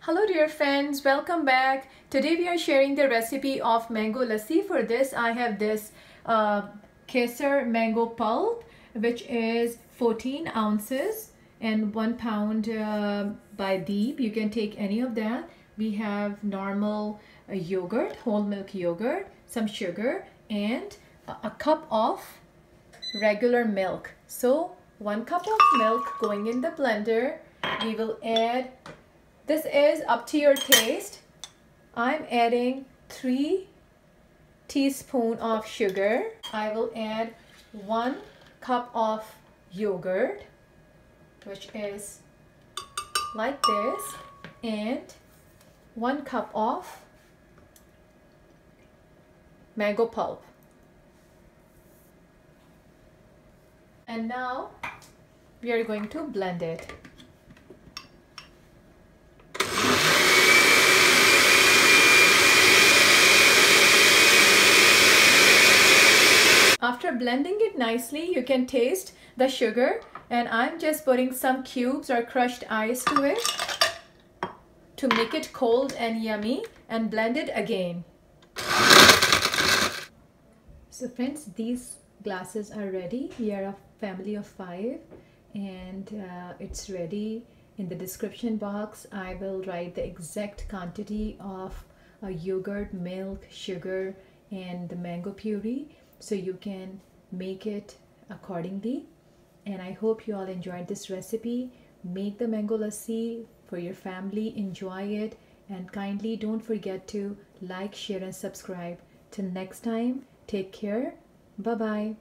Hello dear friends, welcome back. Today we are sharing the recipe of mango lassi. For this I have this kesar mango pulp, which is 14 ounces and 1 pound by deep. You can take any of that. We have normal yogurt, whole milk yogurt, some sugar, and a cup of regular milk. So 1 cup of milk going in the blender. We will add, this is up to your taste. I'm adding 3 teaspoons of sugar. I will add 1 cup of yogurt, which is like this, and 1 cup of mango pulp. And now we are going to blend it. After blending it nicely, you can taste the sugar, and I'm just putting some cubes or crushed ice to it to make it cold and yummy, and blend it again. So friends, these glasses are ready. We are a family of 5 and it's ready. In the description box I will write the exact quantity of yogurt, milk, sugar and the mango puree, so you can make it accordingly. And I hope you all enjoyed this recipe. Make the mango lassi for your family, enjoy it, and kindly don't forget to like, share and subscribe. Till next time, take care. Bye bye.